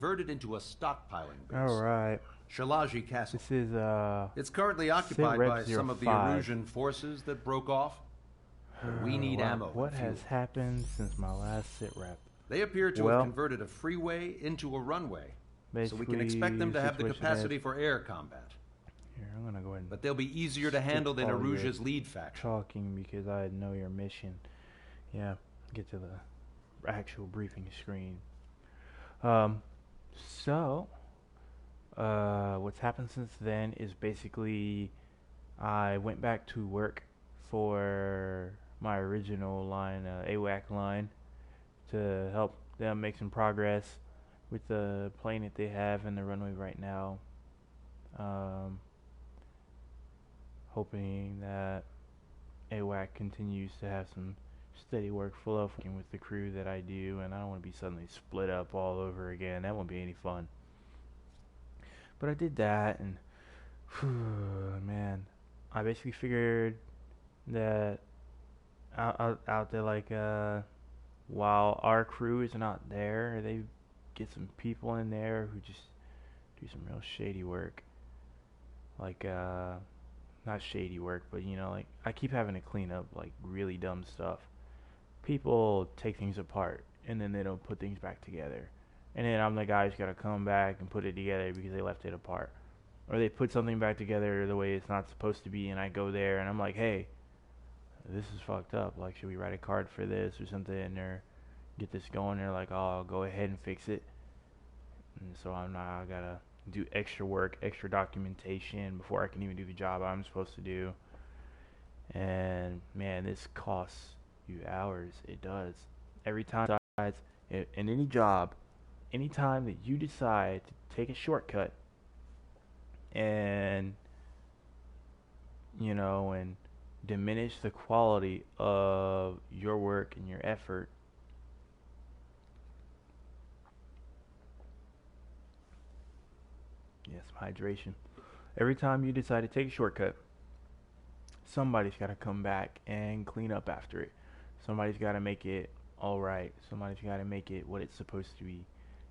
converted into a stockpiling base. Alright. Shalaji Castle. This is, It's currently occupied Sitrep by some of the 05. Erusian forces that broke off. But we need ammo and What fuel. has happened since my last Sitrep? They appear to have converted a freeway into a runway, so we can expect them to have the capacity for air combat. Here, I'm gonna go ahead and But they'll be easier to handle than Erusia's lead faction. talking because I know your mission. Yeah, get to the actual briefing screen. So, what's happened since then is basically I went back to work for my original line, AWAC line, to help them make some progress with the plane that they have in the runway right now. Hoping that AWAC continues to have some steady workflow with the crew that I do, and I don't want to be suddenly split up all over again. That won't be any fun. But I did that, and man, I basically figured that out there, like, while our crew is not there, they get some people in there who just do some real shady work. Like, not shady work, but you know, like, I keep having to clean up like really dumb stuff. People take things apart and then they don't put things back together, and then I'm the guy who's got to come back and put it together because they left it apart, or they put something back together the way it's not supposed to be, and I go there and I'm like, hey, this is fucked up, like, should we write a card for this or something, or get this going? They're like, oh, I'll go ahead and fix it. And so I gotta do extra work, extra documentation before I can even do the job I'm supposed to do. And man, this costs you hours. It does. Every time, in any job, anytime that you decide to take a shortcut and, you know, and diminish the quality of your work and your effort, yes, hydration. Every time you decide to take a shortcut, somebody's got to come back and clean up after it. Somebody's got to make it all right. Somebody's got to make it what it's supposed to be.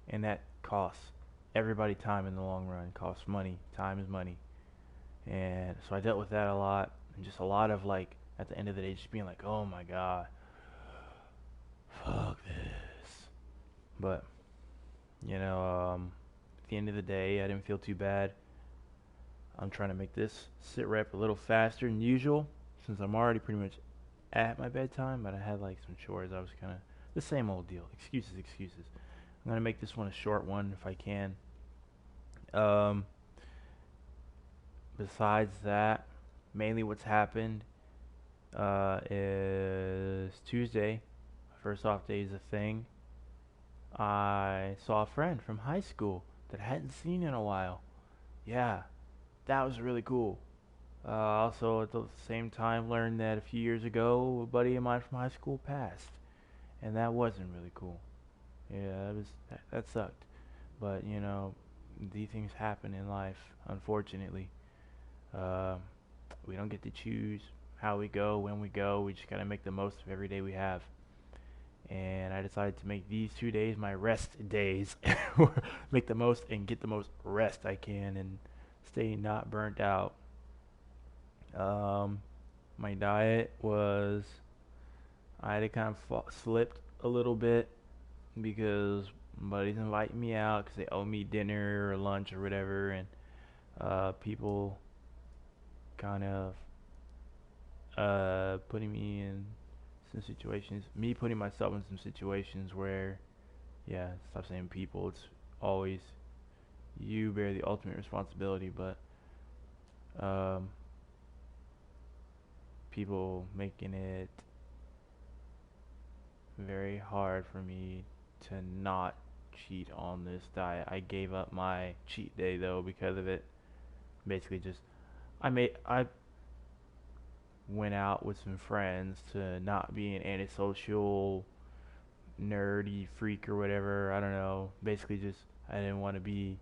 And that costs everybody time in the long run. Costs money. Time is money. And so I dealt with that a lot. And just a lot of, like, at the end of the day, just being like, oh my god, fuck this. But, you know, at the end of the day, I didn't feel too bad. I'm trying to make this Sitrep a little faster than usual, since I'm already pretty much at my bedtime, but I had like some chores. I was kind of the same old deal. Excuses. I'm gonna make this one a short one if I can. Besides that, mainly what's happened is Tuesday, first off day is a thing. I saw a friend from high school that I hadn't seen in a while. Yeah, that was really cool. Also, at the same time, learned that a few years ago, a buddy of mine from high school passed, and that wasn't really cool. Yeah, that sucked. But you know, these things happen in life. Unfortunately, uh, we don't get to choose how we go, when we go. We just gotta make the most of every day we have. And I decided to make these 2 days my rest days. Make the most and get the most rest I can, and stay not burnt out. My diet was, I had to kind of slipped a little bit because buddies inviting me out because they owe me dinner or lunch or whatever, and people kind of putting me in some situations, me putting myself in some situations where, yeah, stop saying people, it's always you bear the ultimate responsibility, but people making it very hard for me to not cheat on this diet. I gave up my cheat day though because of it. Basically just I went out with some friends to not be an antisocial nerdy freak or whatever. I don't know. Basically just I didn't want to be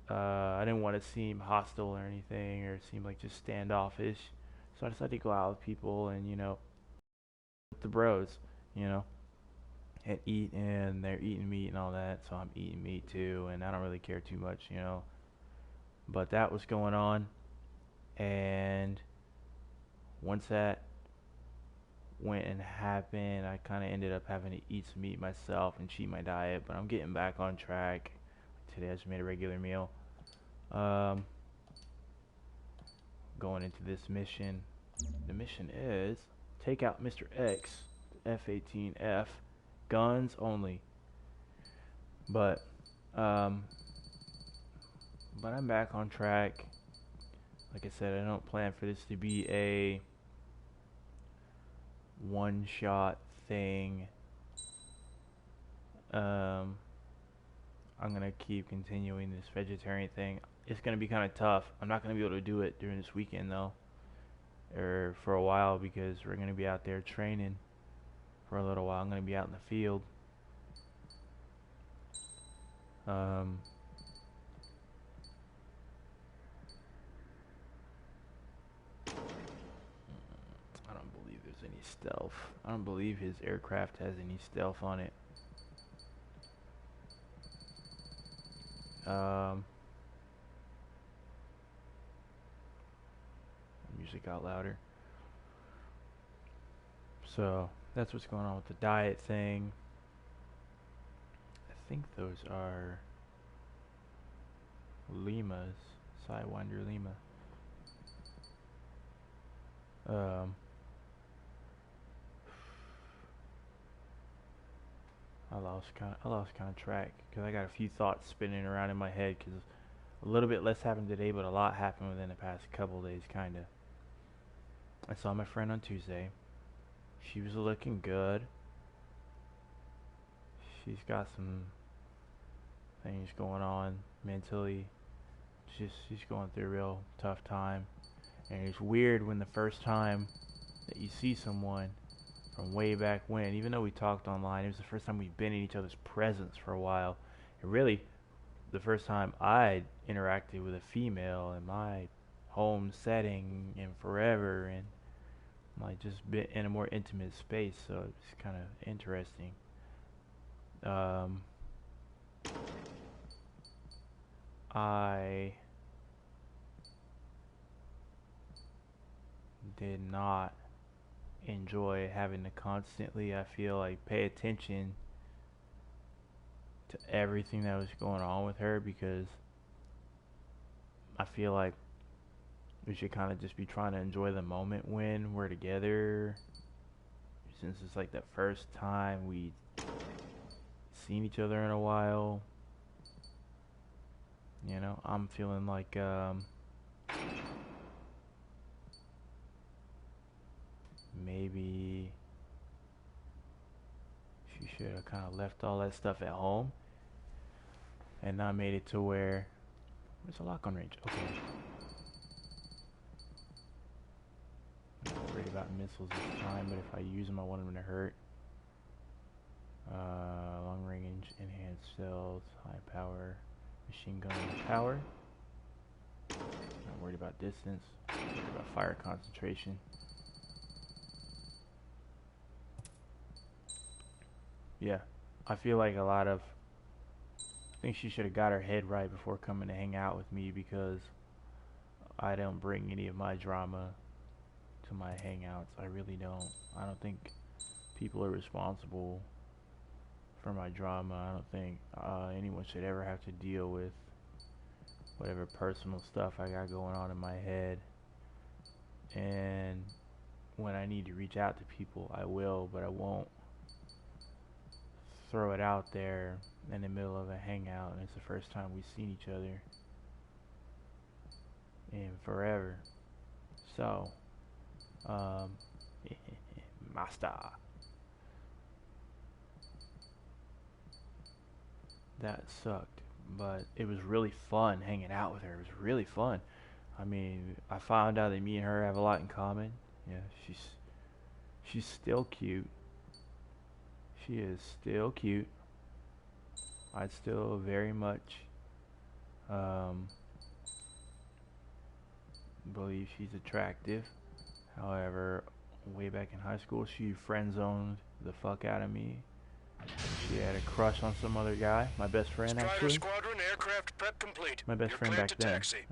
I didn't want to seem hostile or anything, or seem like just standoffish. So I decided to go out with people and, you know, with the bros, you know. and eat, and they're eating meat and all that, so I'm eating meat too, and I don't really care too much, you know. But that was going on, and once that went and happened, I kind of ended up having to eat some meat myself and cheat my diet, but I'm getting back on track. Today I just made a regular meal. Going into this mission. The mission is take out Mr. X, F-18F, guns only. But I'm back on track. Like I said, I don't plan for this to be a one-shot thing. I'm gonna keep continuing this vegetarian thing. It's gonna be kind of tough. I'm not gonna be able to do it during this weekend though, or for a while, because we're gonna be out there training for a little while. I'm gonna be out in the field. I don't believe there's any stealth. I don't believe his aircraft has any stealth on it. Music got louder. So that's what's going on with the diet thing. I think those are llamas, Sidewinder llama. I lost kind of track because I got a few thoughts spinning around in my head, because a little bit less happened today, but a lot happened within the past couple days, kind of. I saw my friend on Tuesday. She was looking good. She's got some things going on mentally. She's going through a real tough time. And it's weird when the first time that you see someone from way back when, even though we talked online, it was the first time we've been in each other's presence for a while. And really, the first time I interacted with a female in my home setting in forever, and like just been in a more intimate space, so it's kind of interesting. I did not enjoy having to constantly, I feel like, pay attention to everything that was going on with her, because I feel like we should kind of just be trying to enjoy the moment when we're together, since it's like the first time we seen each other in a while. You know, I'm feeling like maybe she should have kind of left all that stuff at home and not made it to where there's a lock on range. Okay. I'm not worried about missiles this time, but if I use them, I want them to hurt. Long range, enhanced stealth, high power, machine gun power. Not worried about distance. Worried about fire concentration. Yeah, I feel like I think she should have got her head right before coming to hang out with me, because I don't bring any of my drama to my hangouts. I really don't. I don't think people are responsible for my drama. I don't think anyone should ever have to deal with whatever personal stuff I got going on in my head. And when I need to reach out to people, I will, but I won't throw it out there in the middle of a hangout and it's the first time we've seen each other in forever. So, master. That sucked, but it was really fun hanging out with her. It was really fun. I mean, I found out that me and her have a lot in common. Yeah, she's still cute. She is still cute. I still very much believe she's attractive. However, way back in high school, she friend zoned the fuck out of me. She had a crush on some other guy, my best friend actually. Squadron, aircraft prep complete. My best friend back then. Taxi.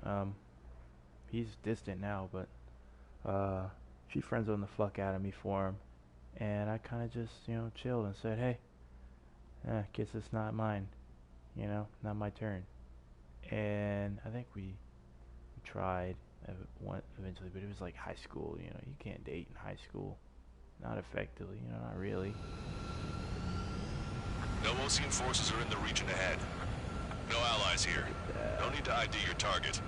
He's distant now, but she friend-zoned the fuck out of me for him, and I kind of just, you know, chilled and said, hey, guess it's not mine, you know, not my turn. And I think we tried eventually, but it was like high school, you know, you can't date in high school, not effectively, you know, not really. No Ocean forces are in the region ahead. No allies here. No need to ID your target.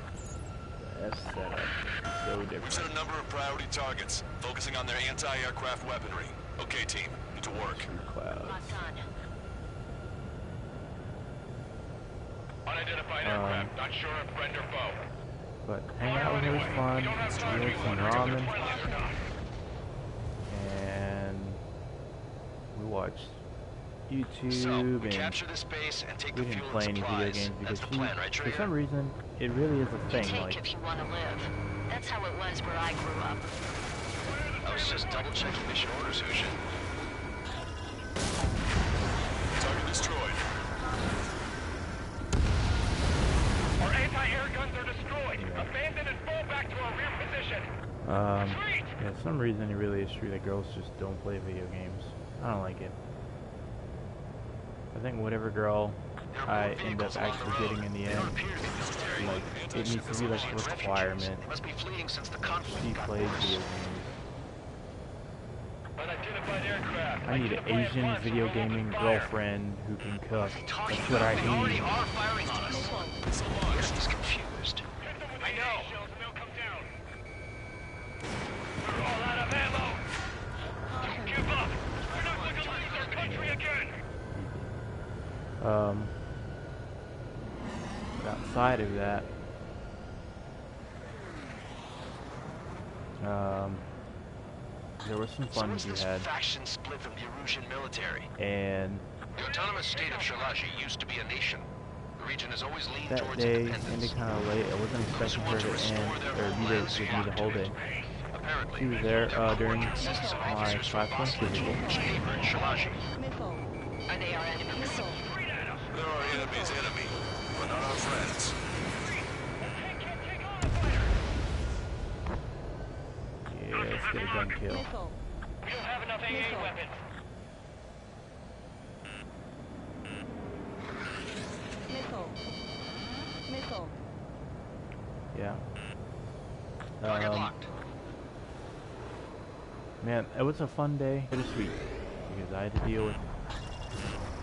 F setup so different. We've set a number of priority targets, focusing on their anti-aircraft weaponry. Okay, team, get to work. Clouds. Unidentified aircraft, not sure if friend or foe. But hanging out with her was fun. We had some ramen. And we watched YouTube, So, we and capture this base and take we the didn't fuel play and any supplies. video games because That's the plan, right, for Trigger? some reason, it really is a You thing. take Like, if you want to live. That's how it was where I grew up. I was just double-checking mission orders, Husha. Target destroyed. Our anti-air guns are destroyed. Abandon and fall back to our rear position. yeah, for some reason, it really is true that girls just don't play video games. I don't like it. I think whatever girl I end up actually getting in the end, like, it needs to be like a requirement. She plays video games. I need an Asian video gaming girlfriend who can cook. That's what I need. He's confused. I know. We're all out of ammo. Don't give up. We're not going to lose our country again. Outside of that, there was some fun we had. Faction split from the Erusian military. And The autonomous state of Shalashi used to be a nation. The region has always leaned that towards day independence. ended kind of late. I wasn't expecting her to end or be there with me the whole day. Apparently, She was there during my systems class one responsible physical. for neighbor in Shalashi. Are they our enemies? They're our enemy's enemy, but not our friends. Yeah, let's get a gun kill. We don't have enough AA weapons. Yeah. Target locked. Man, it was a fun day. Bittersweet, because I had to deal with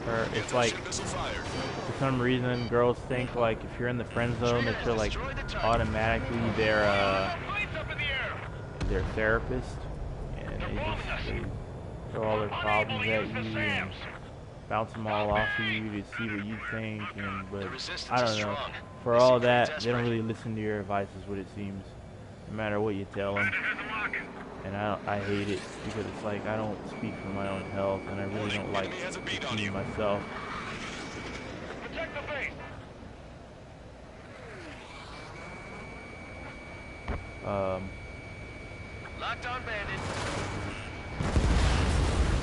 her. It's like, Missile fired. for some reason, girls think like if you're in the friend zone that you're like automatically their therapist, and they throw all their problems at you and bounce them all off of you to see what you think. And but I don't know. For all that, they don't really listen to your advice, is what it seems. No matter what you tell them. And I hate it, because it's like I don't speak for my own health, and I really don't like being myself. Protect the base. Locked on bandit.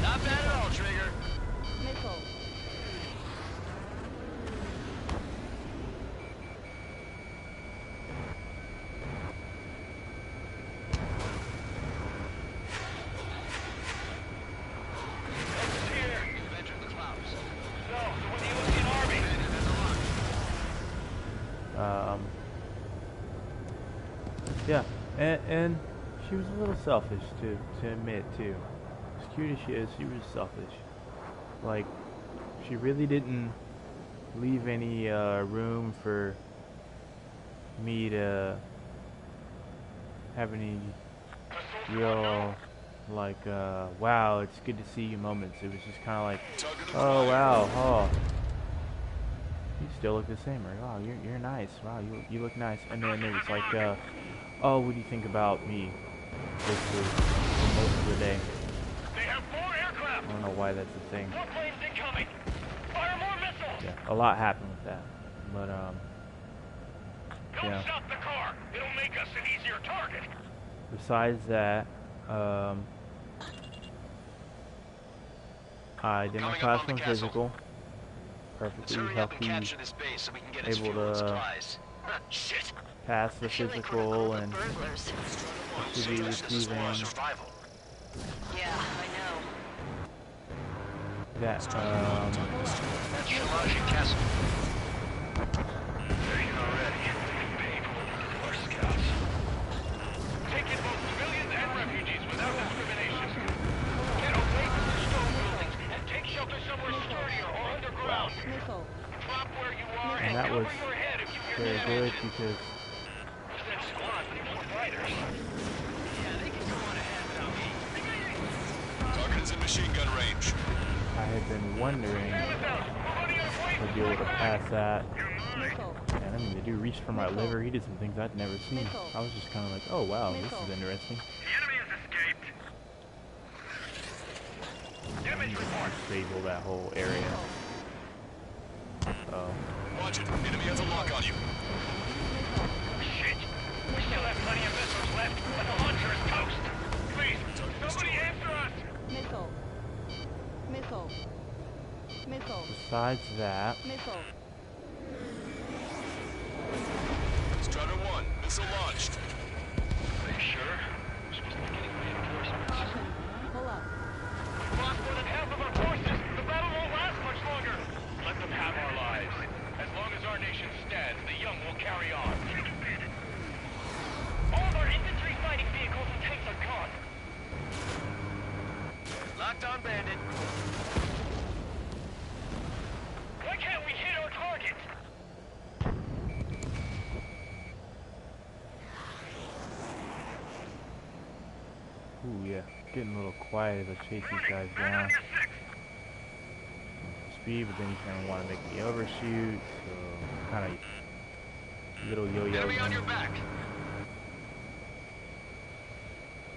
Not bad at all, Trigger. Yeah, and she was a little selfish to admit too. As cute as she is, she was selfish. Like, she really didn't leave any room for me to have any real like wow, it's good to see you moments. It was just kind of like, oh wow, oh, you still look the same, or wow, you're nice, wow, you look nice. And then it was like oh, what do you think about me? Basically, for most of the day. They have 4 aircraft. I don't know why that's a thing. 4 planes incoming. Fire more missiles. Yeah, a lot happened with that, but Don't yeah. stop the car. It'll make us an easier target. Besides that, I did my class on physical. Perfectly healthy, able to pass the physical, and should be receiving Yeah, I know. that. Castle. They're here already. People are scouts. Taking both civilians and refugees without discrimination. Get away from the stone buildings and take shelter somewhere sturdier or underground. Drop where you are and that was cover your head if you hear very good because that squad needs more fighters. Yeah, they can go on ahead without me. Target is in machine gun range. I had been wondering if I'd be able to pass that. And I mean, the dude reached for my liver. He did some things I'd never seen. I was just kind of like, oh wow, this is interesting. The enemy has escaped. Damage report. Disable that whole area. Oh. Watch it. Enemy has a lock on you. Shit. We still have plenty of missiles left, but the launcher is toast. Please, somebody answer us. Besides that, Strider 1, missile launched. Are you sure? We're supposed to be getting reinforcements. We've lost more than half of our forces. The battle won't last much longer. Let them have our lives. As long as our nation stands, the young will carry on. All of our infantry fighting vehicles and tanks are gone. Locked on, Bandit. Why can't we hit our target? ooh yeah, getting a little quiet as I chase these guys down. Speed, but then he's gonna want to make me overshoot, so kind of little yo-yo. Enemy on your back.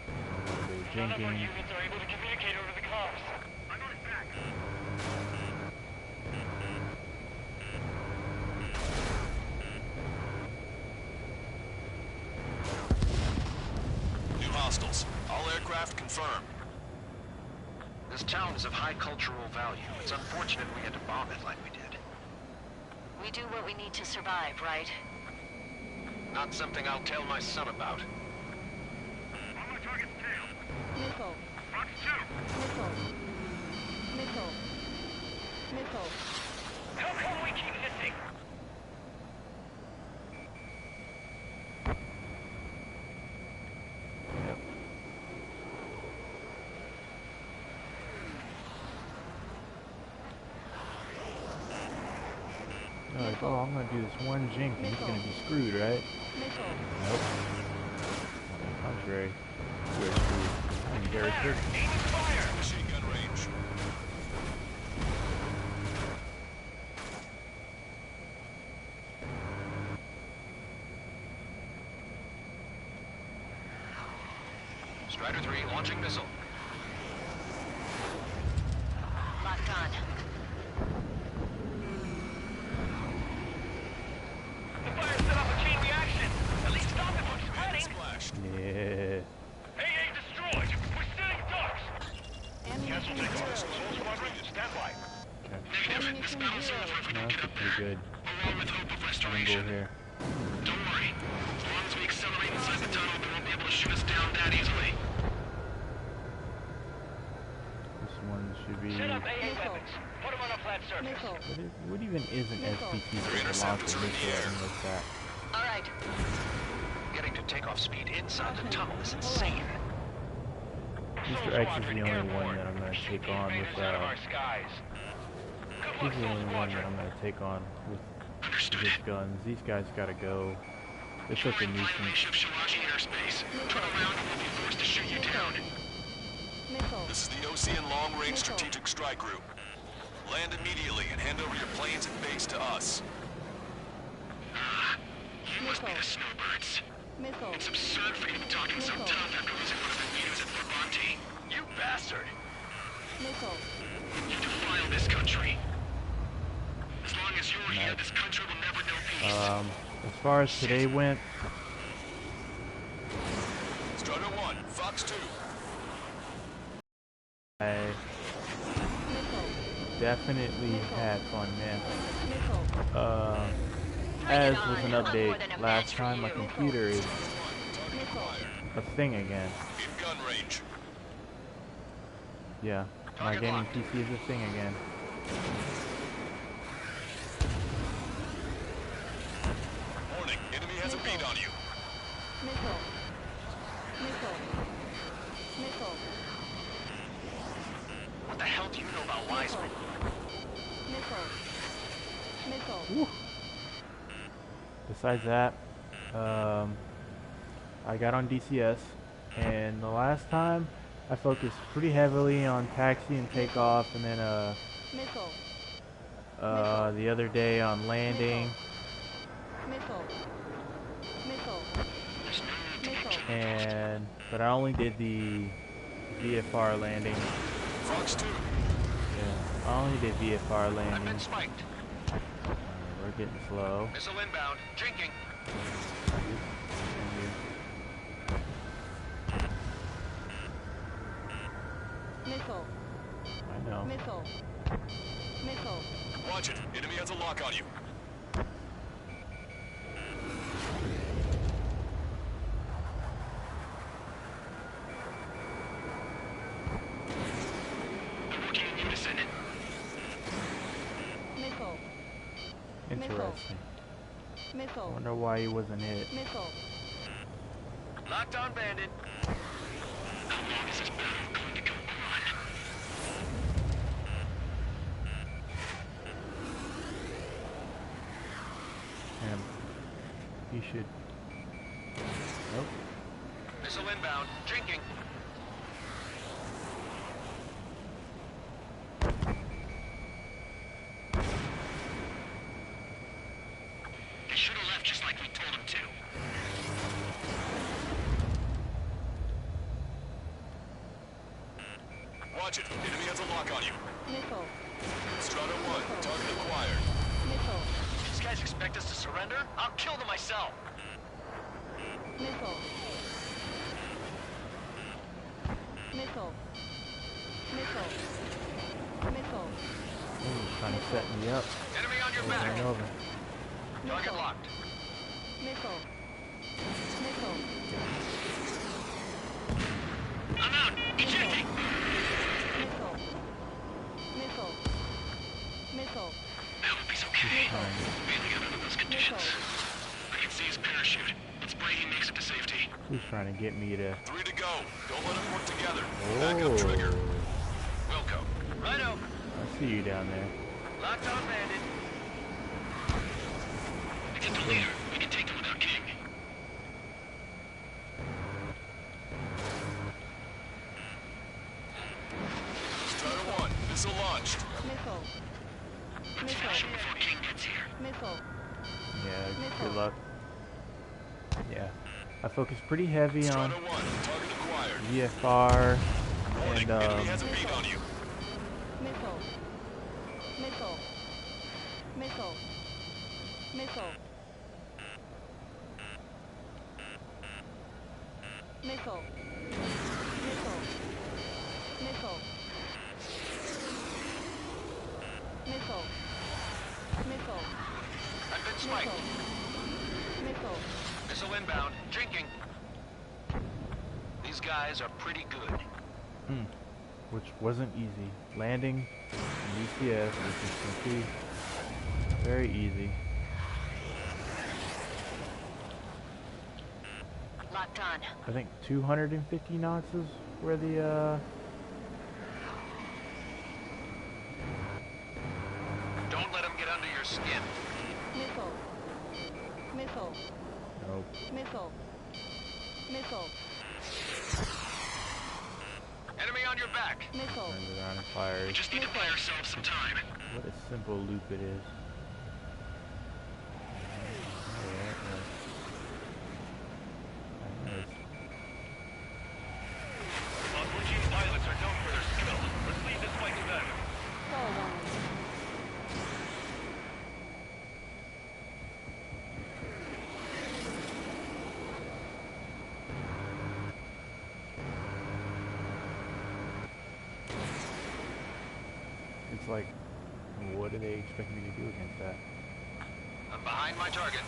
A little bit of None of our jinking. units are able to communicate over the comms. I'm on his back. New hostiles. All aircraft confirmed. This town is of high cultural value. It's unfortunate we had to bomb it like we did. We do what we need to survive, right? Not something I'll tell my son about. On my target's tail. Fox 2. How come we keep missing? Yep. They're like, oh, I'm gonna do this one jink and he's gonna be screwed, right? Nope. On the contrary, we're screwed. I'm very certain. Aim and fire! Machine gun range. Strider 3 launching missile. Locked on. The fire set off a chain reaction. At least stop it from spreading. Splash. Yeah. AA destroyed. We're sitting ducks. Cancel takeoff. Soul squadron, stand by. Negative. This battle zone is No, that's pretty good. along with hope of Angle restoration. here. Don't worry. As long as we accelerate inside the tunnel, they won't be able to shoot us down that easily. This one should be. Set up AA weapons. Put them on a flat surface. What even is an SPT for launch interceptors of are in the missile air. like that? All right. Getting to takeoff speed inside the tunnel is insane. Mr. X is the only one that I'm gonna take on with he's the only one that I'm gonna take on with his guns. These guys gotta go. They're such a nuisance. Violation of Shiraji airspace. Turn around and we'll be forced to shoot you down. This is the OCN Long Range Strategic Strike Group. Land immediately and hand over your planes and base to us. You must be the snowbirds. It's absurd for you to be talking so tough after losing one of the leaders at Fort Monty. You bastard! You defile this country. As long as you're here, this country will never know peace. As far as today went, Strider 1, Fox 2. I definitely had fun, man. As was an update last time, my computer is a thing again. In gun range. Yeah, my gaming PC is a thing again. Warning, enemy has a bead on you. What the hell do you know about Wiseman? Woo. Besides that, I got on DCS, and the last time I focused pretty heavily on taxi and takeoff, and then the other day on landing, but I only did the VFR landing. Frogs 2. Yeah, I only did VFR I've landing. been spiked. We're getting slow. Missile inbound. Drinking. I know. Watch it. Enemy has a lock on you. They're working in unison. Interesting. I wonder why he wasn't hit. Locked on bandit. How long is this battle going to go on? He should. Nope. Missile inbound. Drinking. They should have left just like we told them to. Watch it. Enemy has a lock on you. Strata 1. Target acquired. These guys expect us to surrender? I'll kill them myself. Trying to set me up. Enemy on your Over back. and over. Target locked. I'm out. Ejecting. I hope he's okay. Mainly under those conditions. I can see his parachute. Let's pray he makes it to safety. Who's trying to get me to? 3 to go. Don't let them work together. Backup trigger. Wilco. Righto. I see you down there. Locked on bandit. We get the leader. We can take them without King. Strata 1. Missile launched. Let's finish him before King gets here. Yeah, good luck. Yeah, I focused pretty heavy on Strata 1. Target acquired. VFR Warning. and Enemy has a bead on you. I've been spiked. Missile inbound. Drinking. These guys are pretty good. which wasn't easy. Landing in DCS was simply very easy. Locked on. I think 250 knots is where the Don't let them get under your skin. nope. Enemy on your back. Turns around and fires. We just need to buy ourselves some time. What a simple loop it is. Blue pilots are known for their skill. Let's leave this fight to them. It's like what do they expect me to do against that? I'm behind my target.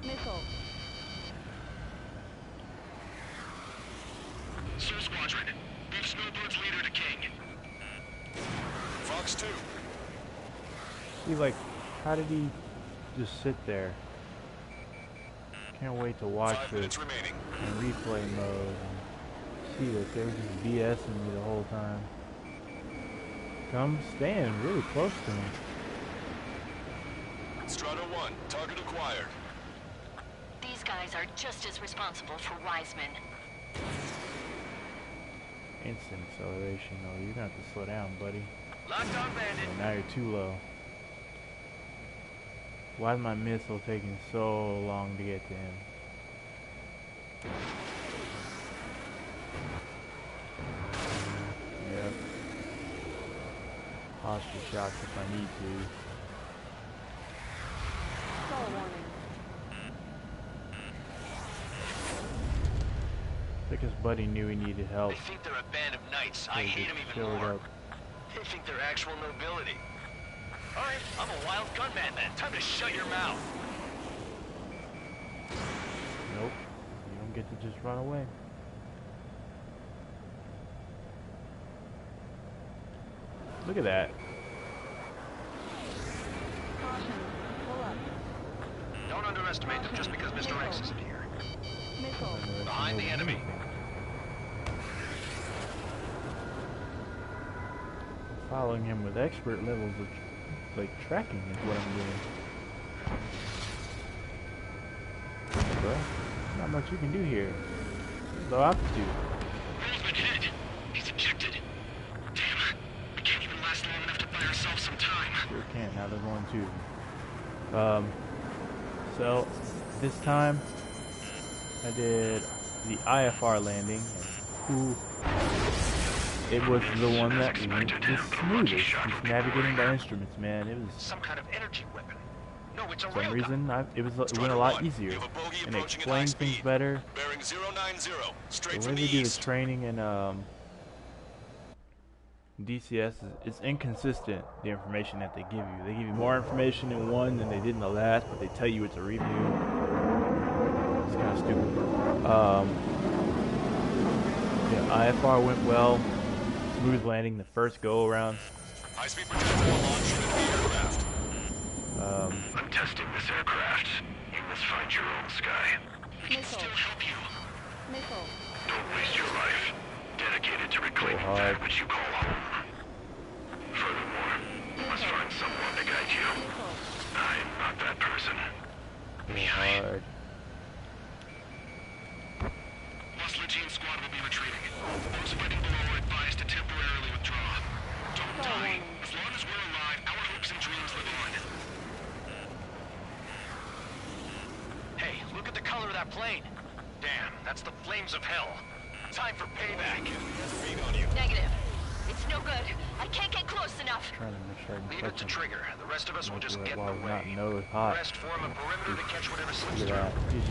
Missile. Soul Squadron, beef Snowbird's leader to King. Fox 2. See, like, how did he just sit there? Can't wait to watch 5 this minutes remaining. in replay mode and see that they were just BSing me the whole time. I'm staying really close to him. Strato 1, target acquired. These guys are just as responsible for Wiseman. Instant acceleration, though. You're gonna have to slow down, buddy. Locked on bandit. And now you're too low. Why is my missile taking so long to get to him? Yep. Posture shots if I need to. Stall warning. I think his buddy knew he needed help. They think they're a band of knights. I They hate them just even showed more. up. They think they're actual nobility. All right, I'm a wild gunman then. Time to shut your mouth. Nope. You don't get to just run away. Look at that. Caution. Pull up. Don't underestimate them just because Mr. X isn't here. Missile. Behind the enemy. Following him with expert levels of like tracking is what I'm doing. Bro, not much you can do here. Low altitude. Wiseman hit. He's ejected. Damn. We can't even last long enough to buy ourselves some time. Sure can't. Now there's 1, 2. So this time I did the IFR landing. Ooh. It was the one that went the smoothest. Just navigating by instruments, man. It was Some kind of energy weapon. No, it's a for some railgun. reason it went a lot easier and it explained things better. Bearing 090, straight The from way the they do the east. training in DCS is inconsistent. The information that they give you, they give you more information in one than they did in the last, but they tell you it's a review. It's kind of stupid. Yeah, IFR went well. Smooth landing the first go around. High-speed projectile launch into the aircraft. I'm testing this aircraft. You must find your own sky. We can Missile. still help you. Missile. Don't waste your life. Dedicated to reclaiming hard. that which you call home. Furthermore, you must find someone to guide you. Missile. I'm not that person. Hard. Lost Legion squad will be retreating. Those fighting below are advised to temporarily withdraw. Don't Stall die. warning. As long as we're alive, our hopes and dreams live on. Hey, look at the color of that plane. Damn, that's the flames of hell. Time for payback. Feet on you. Negative. It's no good. I can't get close enough. Trying to make sure I Leave can it to touch him. Trigger. The rest of us will just get in While the he's not way. know it's The hot. rest form a perimeter to catch whatever slips Look through. at that. He's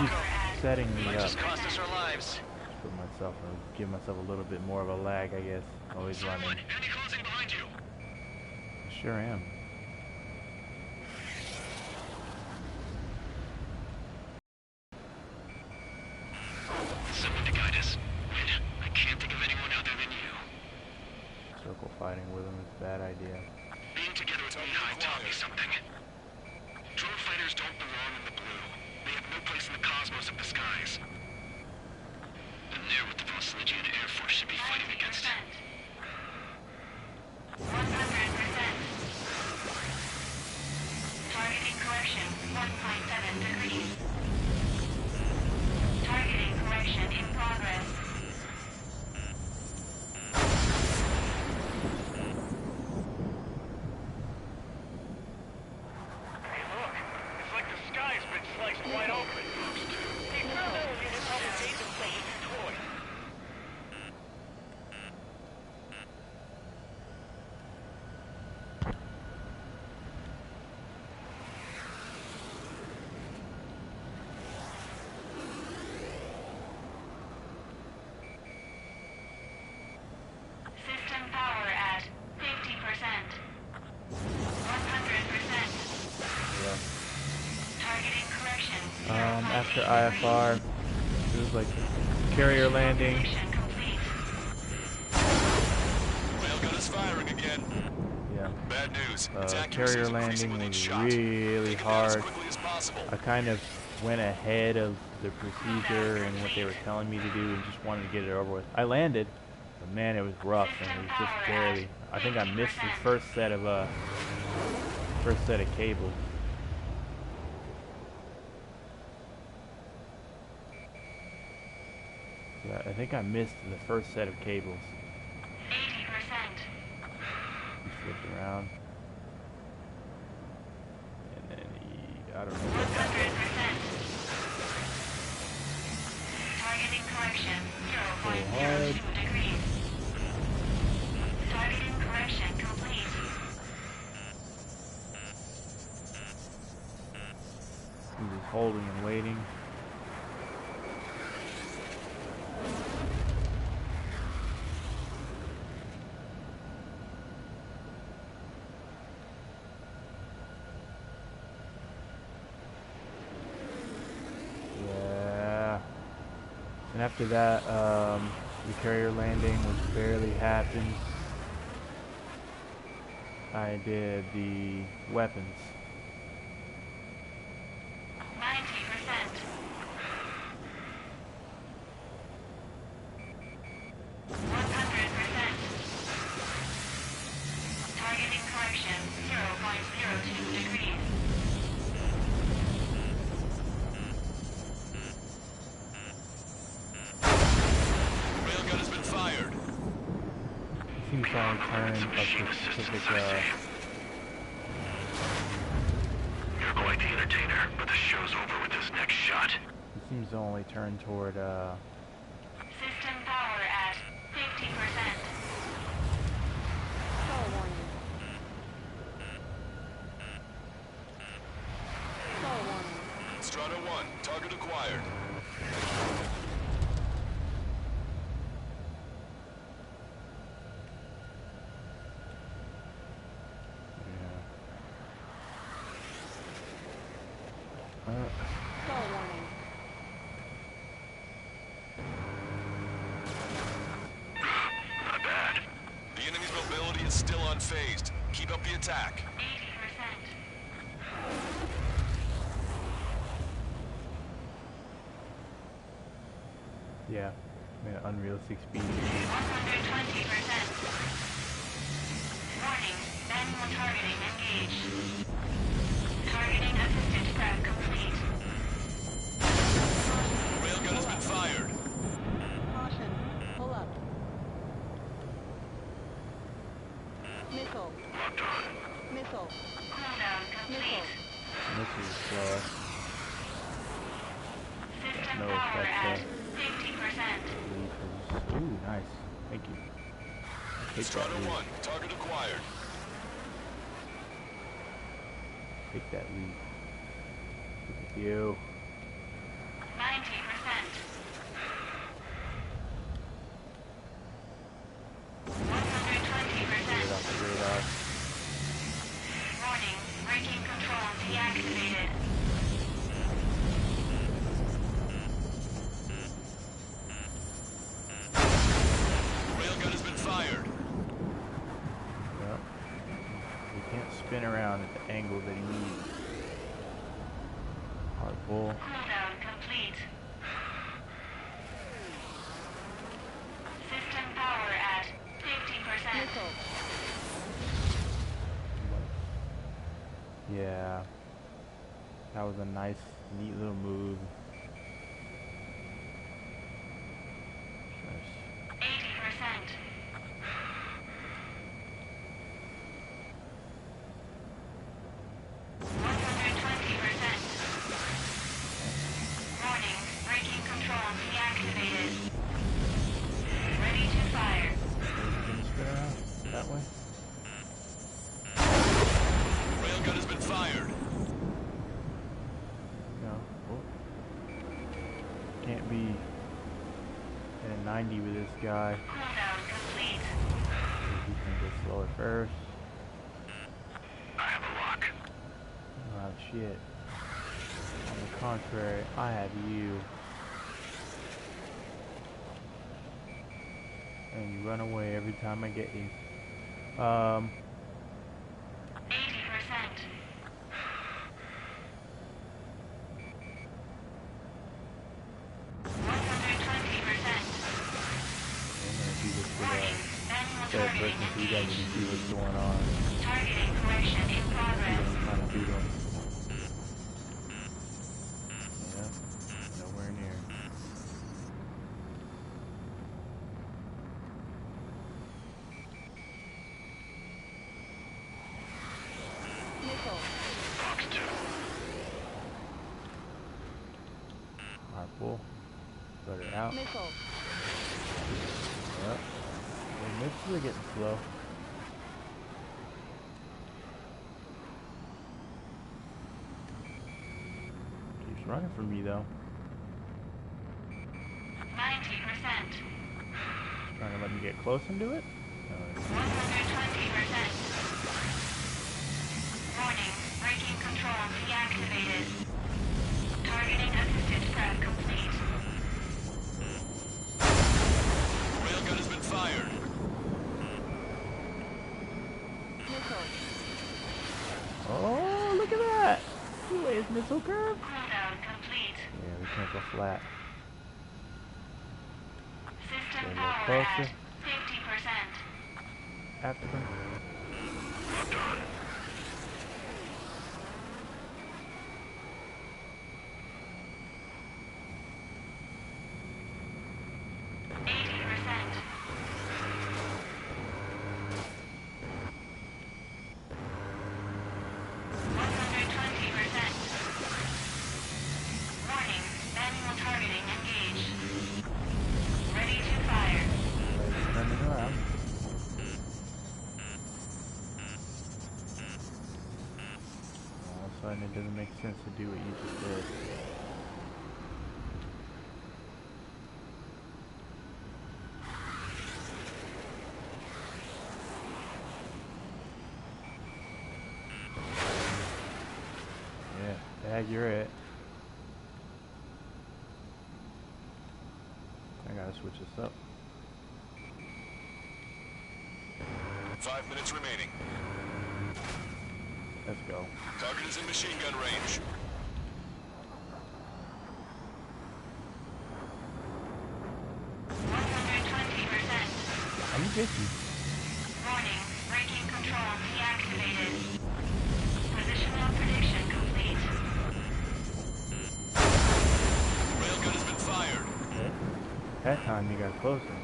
just setting me Might up. just cost us our lives. Put myself and give myself a little bit more of a lag, I guess. Always Someone, running. enemy closing behind you. Sure am. Someone to guide us. Wait, I can't think of anyone other than you. Circle fighting with him is a bad idea. Being together with Mihai taught me something. Drone fighters don't belong in the blue. They have no place in the cosmos of the skies. And they're what the Vosseligian Air Force should be fighting against. 100%. Targeting correction, 1.7 degrees. Targeting correction in progress. Hey, look. It's like the sky's been sliced wide open. They found out a unit called the David Plane toy. after IFR. It was like carrier landing. Railgun is firing again. Yeah. Bad news. Carrier landing was really hard. I kind of went ahead of the procedure and what they were telling me to do and just wanted to get it over with. I landed, but man, it was rough and it was just barely. I think I missed the first set of cables. Yeah, I think I missed the first set of cables. 80%. He flipped around. And then I don't know what that 100%. Targeting correction, 0.02 degrees. Targeting correction complete. He was holding and waiting. And after that, the carrier landing was barely happened. I did the weapons. 90%. 100%. Targeting correction, 0.02 degrees. Seems to only turn a specific, You're quite the entertainer, but the show's over with this next shot. it seems to only turn toward, System power at 50%. Stall warning. Stall warning. Strata 1, target acquired. Stall warning. Not bad. The enemy's mobility is still unfazed. Keep up the attack. 80%. yeah, unrealistic speed. 120%. Warning, manual targeting engaged. Targeting assisted prep complete. Railgun has been fired. Caution. Pull up. Missile. Locked on. Missile. Cooldown complete. This is slower. System No, power that's, at 50%. Ooh, nice. Thank you. Take Strata that lead. 1, target acquired. Take that lead. Look at you. 90%. 120%. Off the radar. Warning, braking control deactivated. Railgun has been fired. Well, we can't spin around at the angle that he needs. Hard pull. Cooldown complete. System power at 50%. Missile. Yeah. That was a nice, neat little move. 80%. 120%. Warning, braking control deactivated. Ready to fire. Can you spin around that way? Railgun has been fired. No. Oh. Can't be at a 90 with this guy. Cooldown complete. He can go slower first. I have a lock. Oh shit. contrary, I have you. And you run away every time I get you. 80%. 120%. Third person, so you guys can see what's going on. Targeting correction in progress. See what I'm trying to do to him. Yeah, nowhere near. Missile. Fox 2. Alright, cool. Put it out. Missile. Yep. The missiles are getting slow. Keeps running from me though. 90%. Trying to let me get close into it? No, 120%. Warning, braking control deactivated. Targeting assisted prep complete. Railgun has been fired. Missile. oh, look at that! The way his missile curve. Cooldown complete. Yeah, we can't go flat. System Get a little power at closer. 50%. After him. Locked on. Warning, manual targeting engaged. Ready to fire. Turning around. All of a sudden it doesn't make sense to do what you just did. Yeah, you're it. I gotta switch this up. 5 minutes remaining. Let's go. Target is in machine gun range. I'm gonna get you. Warning, braking control deactivated. Positional prediction complete. Railgun has been fired. Okay. That time you got closer.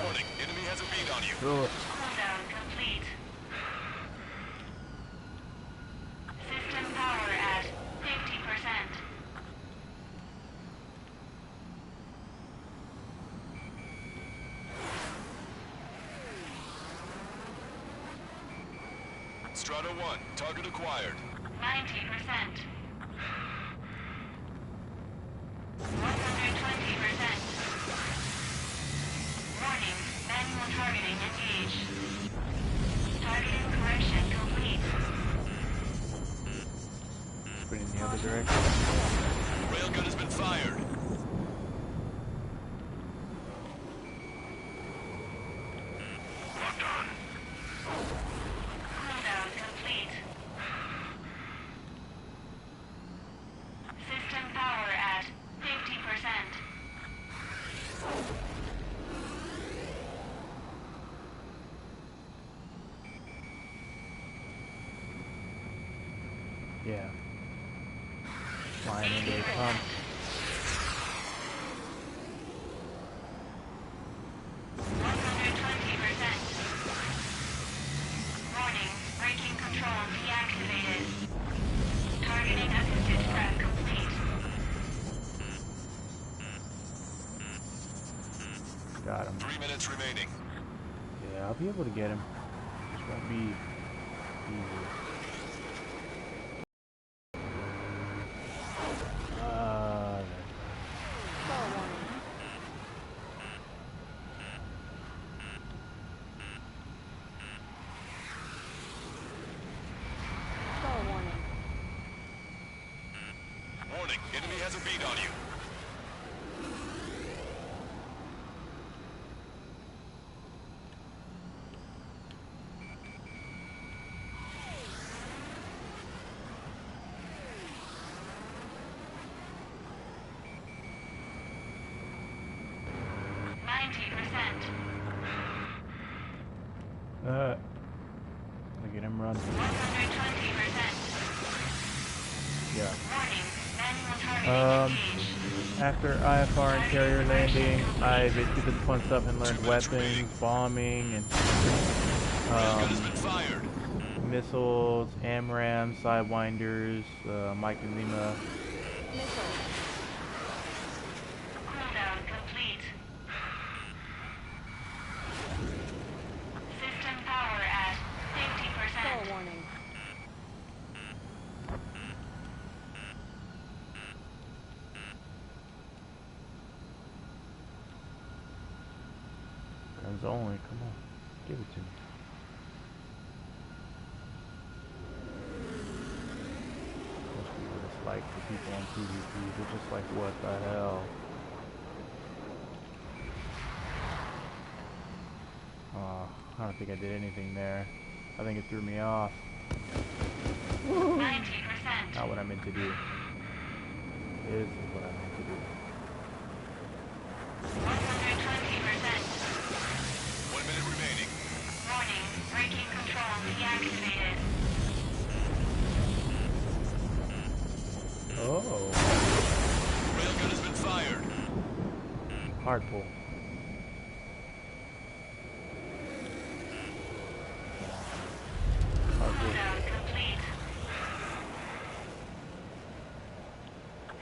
Warning, enemy has a bead on you. Throw it. Cooldown complete. System power at 50%. Strata 1, target acquired. 90%. 120%. Warning, manual targeting engaged. Targeting correction complete. Spin in the other direction. Railgun has been fired. Locked on. Cooldown complete. System power at 50%. Yeah. Flying into the pump. Warning, braking control deactivated. Targeting assisted prep complete. Got him. 3 minutes remaining. Yeah, I'll be able to get him. This won't be easy. Stall warning. Stall Warning, enemy has a bead on you. Look at him run. 120%. Yeah. Warning, manual targeting engaged. After IFR and carrier landing, I basically did the fun stuff and learned weapons, bombing, and missiles, AMRAAM, Sidewinders, Mike and Lima. Cooldown complete. System power at 50%. Stall warning. Guns only, come on, give it to me. Most people just like the people on PvP, they're just like, what the hell? I don't think I did anything there. I think it threw me off. 90%. Not what I meant to do. This is what I meant to do. 120%. 1 minute remaining. Warning, braking control deactivated. Oh. Railgun has been fired. Hard pull. Cooldown complete.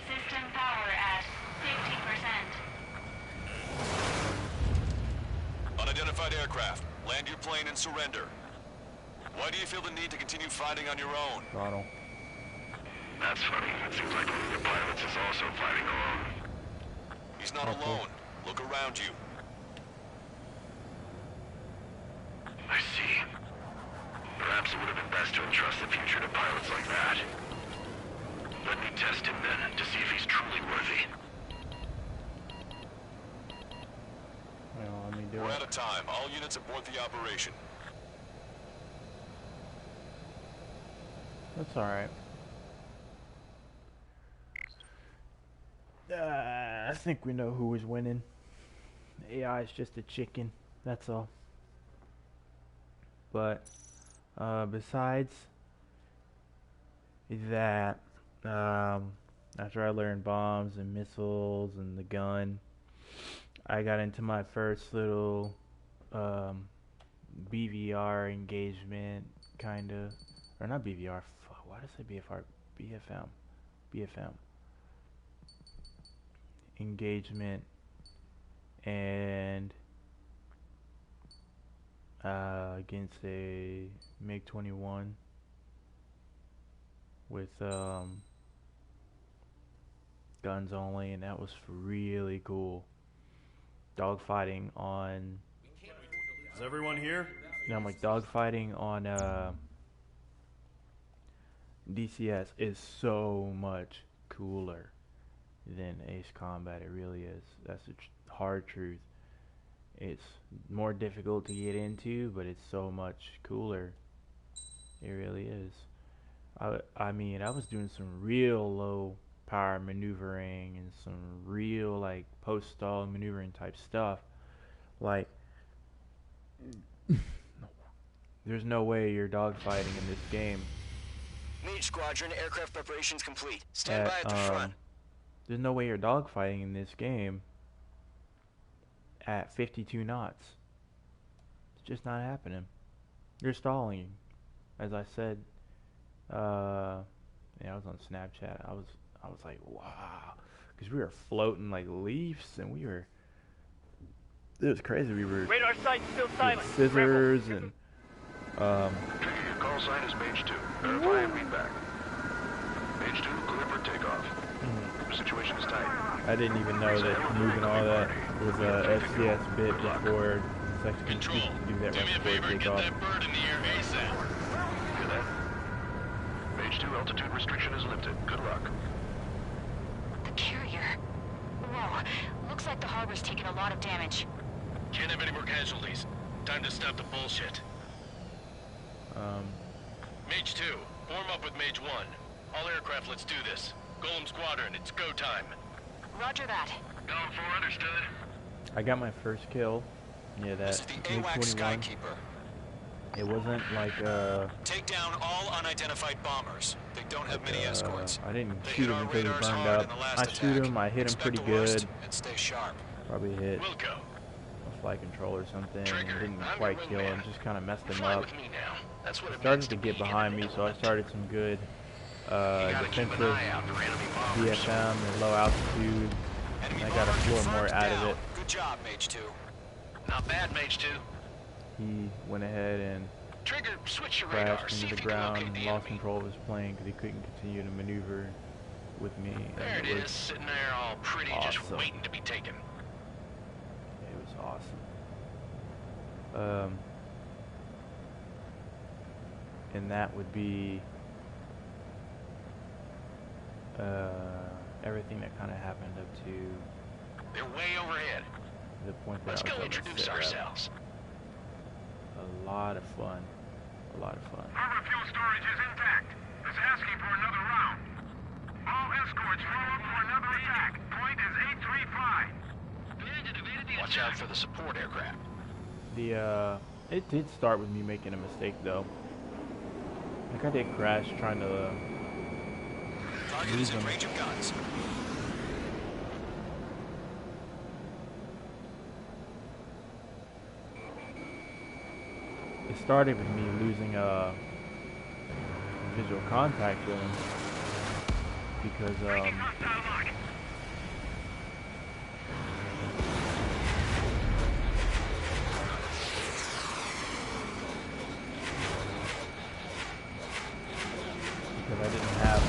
System power at 50%. Unidentified aircraft. Land your plane and surrender. Why do you feel the need to continue fighting on your own? Ronald. That's funny. It seems like one of your pilots is also fighting alone. He's not Okay. alone. Look around you. I see. Perhaps it would have been best to entrust the future to pilots like that. Let me test him then, to see if he's truly worthy. Well, let me do We're it. out of time. All units abort the operation. That's alright. I think we know who was winning. AI is just a chicken. That's all. But besides that, after I learned bombs and missiles and the gun, I got into my first little BVR engagement, kind of, or not BVR. Why did I say BFR? BFM engagement, and against a MiG-21 with guns only, and that was really cool. Dogfighting on. Is everyone here? I'm like, dogfighting on DCS is so much cooler than Ace Combat. It really is. That's the hard truth. It's more difficult to get into, but it's so much cooler. It really is. I mean, I was doing some real low power maneuvering and some real like post-stall maneuvering type stuff. Like, there's no way you're dogfighting in this game. Mage Squadron, aircraft preparations complete. Stand by at the front. There's no way you're dogfighting in this game at 52 knots. It's just not happening. You're stalling. As I said, I was on Snapchat. I was like, wow, because we were floating like leaves, and it was crazy. We were Radar site still silent. scissors and Trigger, your call sign is Mage 2. Verify and read back. Mage 2, clear for takeoff. The situation is tight. I didn't even know that moving all that was a FCS bit before. It's actually Control, to do that do me a right before favor and get takeoff. that bird in the air ASAP. Hear that? Mage 2, altitude restriction is lifted. Good luck. Looks like the harbor's taken a lot of damage. Can't have any more casualties. Time to stop the bullshit. Mage 2, form up with Mage 1. All aircraft, let's do this. Golem Squadron, it's go time. Roger that. Going for understood. I got my first kill. Yeah, that This is the AWAC MiG-21. Skykeeper. It wasn't like Take down all unidentified bombers. They don't have many escorts. I didn't They shoot hit him our until he radars burned hard up. in the last I attack. shoot him, I hit him Expect pretty the worst good. and stay sharp. Probably hit Wilco. a flight control or something. Trigger, Didn't I'm quite your kill him, wingman. just kind of messed him Fly up. with me now. That's what He it started means to be get in behind the me, so I element. started some good You gotta keep defensive an eye out for enemy bombers. VFM and low altitude. Enemy I got a bomber floor more confirmed out of down. it. Good job, Mage 2. Not bad, Mage 2. He went ahead and Trigger, switch your radar. crashed See into if the you can ground locate and the lost enemy. control of his plane because he couldn't continue to maneuver with me. And There it was is, sitting there all pretty, just awesome. waiting to be taken. It was awesome. And that would be everything that kind of happened up to They're way overhead. the point that Let's I was go on the introduce Sitrep. ourselves. A lot of fun. A lot of fun. Harbor fuel storage is intact. It's asking for another round. All escorts roll up for another attack. Point is 835. Watch out for the support aircraft. It did start with me making a mistake though. Like I did crash trying to Target is in range of guns. it started with me losing visual contact with him because I didn't have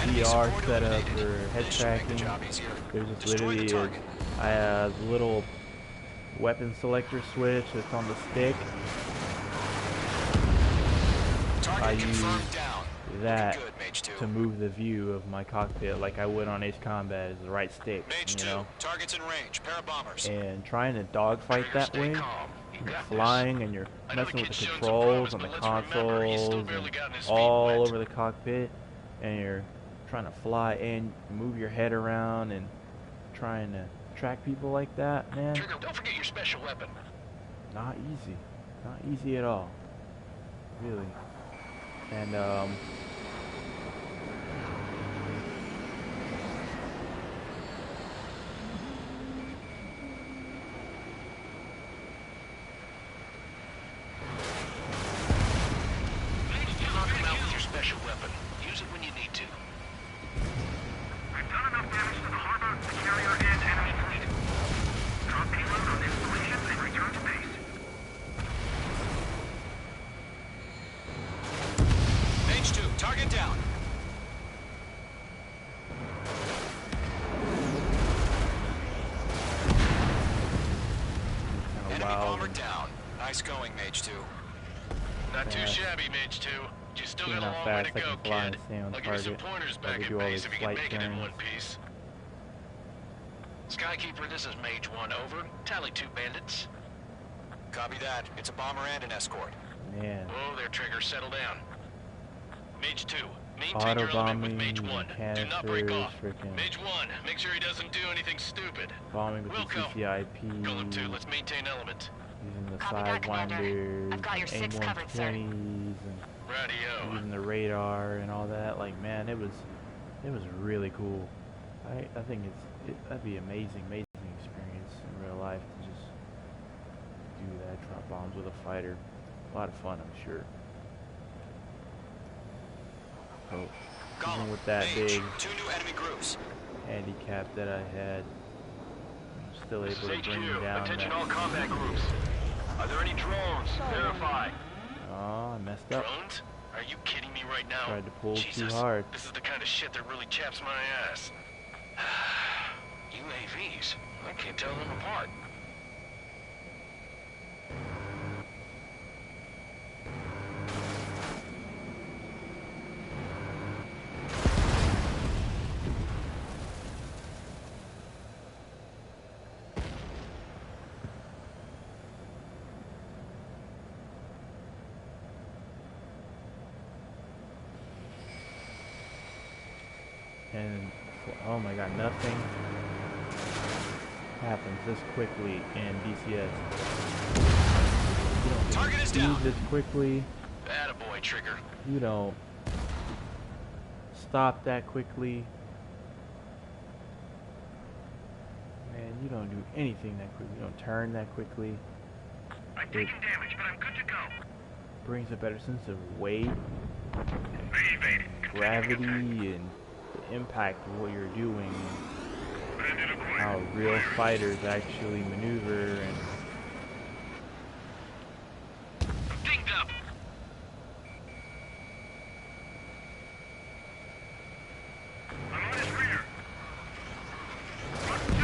VR set up for head tracking. It was just literally I have a little weapon selector switch that's on the stick. I use that to move the view of my cockpit like I would on Ace Combat as the right stick, you know. Targets in range. Parabombers. And trying to dogfight that way, you're flying and you're messing with the controls on the consoles and all over the cockpit, and you're trying to fly and move your head around and trying to track people like that, man. Trigger, don't forget your special weapon. Not easy. Not easy at all. Really. And Knock them out with your special weapon. Use it when you need to. We've done enough damage to the harbor, the carrier, and enemy fleet. Drop payload on installations and return to base. Mage 2, target down. Enemy bomber down. Nice going, Mage 2. Not too shabby, Mage 2. You still seeing got a how long way fast to I go, can fly kid. and stay on I'll give you some target pointers while back we at do all base these if you can flight make it in turns. one piece. Skykeeper, this is Mage 1, over. Tally 2 bandits. Copy that. It's a bomber and an escort. man, Whoa there, Trigger, settle down. Mage 2, maintain your element with auto-bombing, Mage 1. Do not break canisters, off. freaking Mage 1, make sure he doesn't do anything stupid. bombing with the Wilco. CCIP, Golem 2, let's maintain element. using the Copy that, Commander. sidewinders, I've got your and 6 covered, sir. A120s, and Radio. using the radar and all that. Like, man, it was really cool. I think that'd be amazing experience in real life to just do that, drop bombs with a fighter. A lot of fun, I'm sure. So, even with that Mage, big 2 new enemy groups. handicap that I had, I'm still able to This is bring HQ. down Attention that. all combat groups. Are there any drones? Verify. Oh, I messed up. Drones? Are you kidding me right now? Tried to pull Jesus, too hard. This is the kind of shit that really chaps my ass. UAVs. I can't tell them apart. And oh my god, nothing happens this quickly in DCS. You don't Target is move down. this quickly. Attaboy, Trigger. You don't stop that quickly. Man, you don't do anything that quickly. You don't turn that quickly. I'm taking damage, but I'm good to go. Brings a better sense of weight, Evade. gravity, and the impact of what you're doing, Bandit acquired. how real fighters actually maneuver, and Dinged up. I'm on his rear. 1, 2.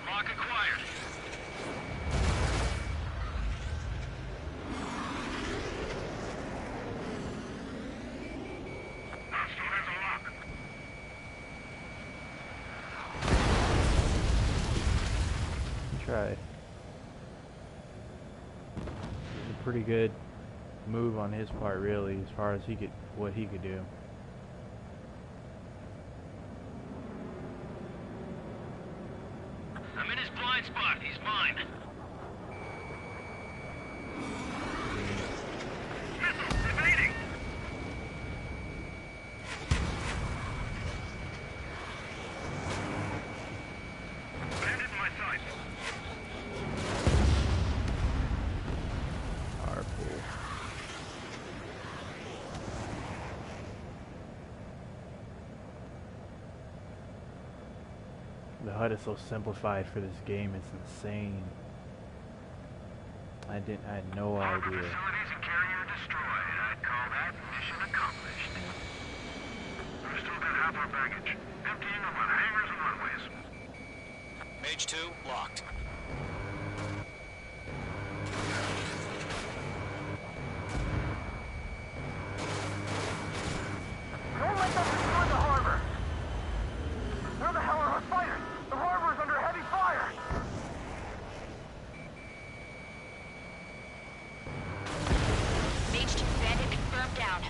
Lock acquired. Hostile has a lock. he tried. It was a pretty good move on his part, really, as far as what he could do. I'm in his blind spot. He's mine. Missile evading. Bandit in my sight. Powerful. The HUD is so simplified for this game, it's insane. I had no Harbor idea. facilities and carrier destroyed. I'd call that mission accomplished. We've still got half our baggage. Emptying them on hangars and runways. Mage 2, locked. Don't let them destroy the harbor! Where the hell are our fighters? The harbor is under heavy fire! Mage 2 bandit confirmed down.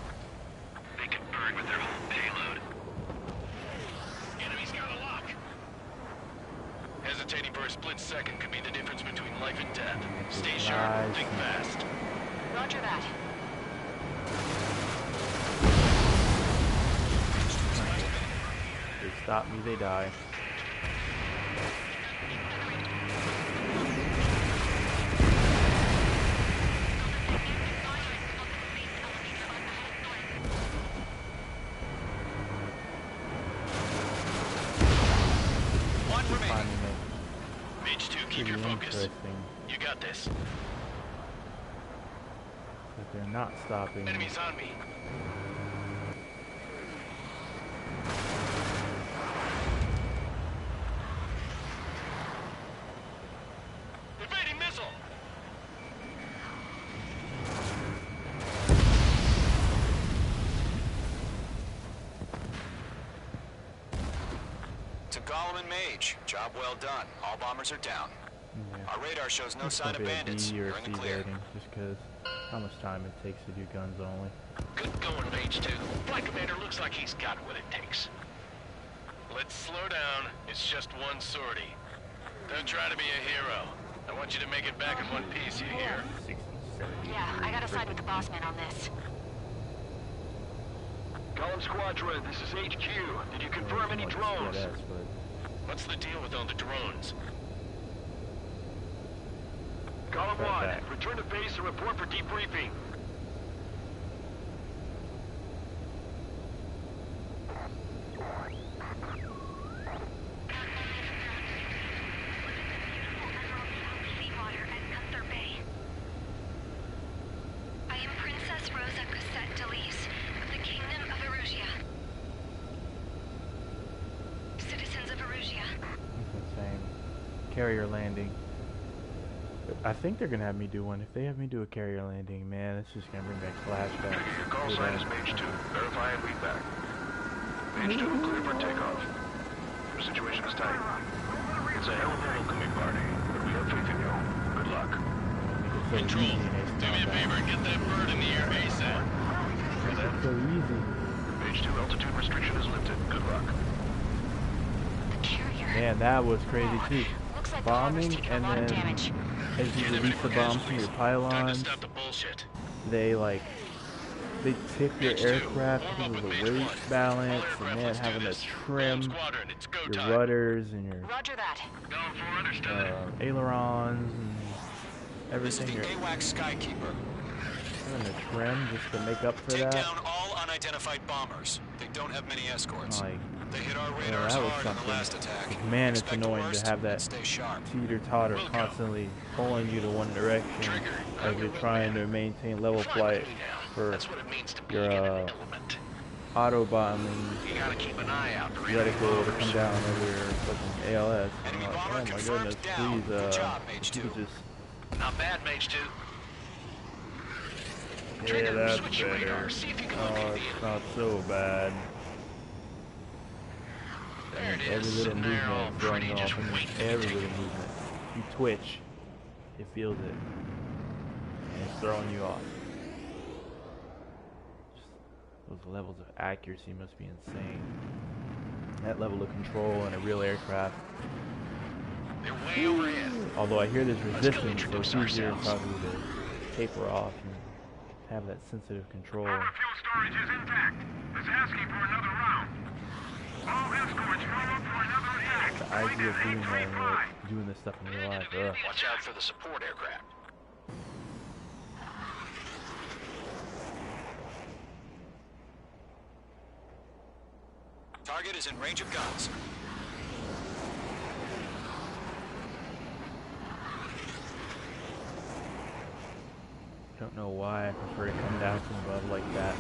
They could burn with their whole payload. Enemy's got a lock. Hesitating for a split second could be the difference between life and death. Stay sharp, Nice. think fast. Roger that. They stop me, they die. One remaining. Finding it Mage 2, keep pretty your focus. interesting You got this. that they're not stopping me. Enemies on me. Evading missile! To Golem and Mage, job well done. All bombers are down. Yeah. Our radar shows no It's sign of probably a bandits. B or You're in C the clear. rating, just because how much time it takes to do guns only. Good going, Mage 2. Flight Commander looks like he's got what it takes. Let's slow down. It's just one sortie. Don't try to be a hero. I want you to make it back in one piece, you hear? 60, 70. Yeah, I gotta side with the boss man on this. Golem Squadron, this is HQ. Did you confirm any Like drones? split S, but What's the deal with all the drones? Golem Right 1, back. return to base and report for debriefing. I am Princess Rosa Cassette Delise of the Kingdom of Erusia. Citizens of Erusia. it's insane. Carrier landing. I think they're gonna have me do one. If they have me do a carrier landing, man, it's just gonna bring back flashbacks. Your call to sign that. is Mage 2. Verify and read back. Mage 2, clear for takeoff. The situation is tight. It's a hell of a welcoming party, but we have faith in you. Good luck. Let me get so easy in Ace Do me a Combat. favor and get that bird in the air ASAP. That's so easy. Page 2 altitude restriction is lifted. Good luck. Man, that was crazy too. Looks like Bombing, the and a lot of then damage. as you release the bombs from your Time to pylons, stop the bullshit. they tip your aircraft because of the weight balance, and then having to trim your rudders and your Roger that. Going for understood. ailerons and This is everything. the You're AWACS Skykeeper. having to trim just to make up for Take that. down all unidentified bombers. They don't have many escorts. Like, They hit our well, radars that was hard in the something. last attack. Man, it's Expect the annoying worst to have and that stay sharp. teeter-totter constantly pulling you to one direction as you're trying to maintain level flight for That's what it means to be your in an element. auto bombing You gotta keep an eye out for reticle to come down over your fucking ALS. I'm Enemy like, bomber oh my confirmed goodness, down. please, Good job, Mage if you 2. could just, Not bad, Mage 2. yeah, Trigger, that's switch your better. radar. See if you can Oh, locate the it's enemy. not so bad. There it Every is. little And they're all movement throwing pretty, you just off. I mean, waiting to every take little it. movement. You twitch, it feels it. And it's throwing you off. Just those levels of accuracy must be insane. That level of control in a real aircraft. They're way overhead. Although I hear there's Let's go resistance, so introduce it's easier ourselves. probably to taper off and have that sensitive control. Fuel storage is intact. It's asking for another round. All escorts form up for another attack. The idea of doing that, doing this stuff in real life, ugh. Watch out for the support aircraft. Target is in range of guns. Don't know why I prefer to come down from above like that.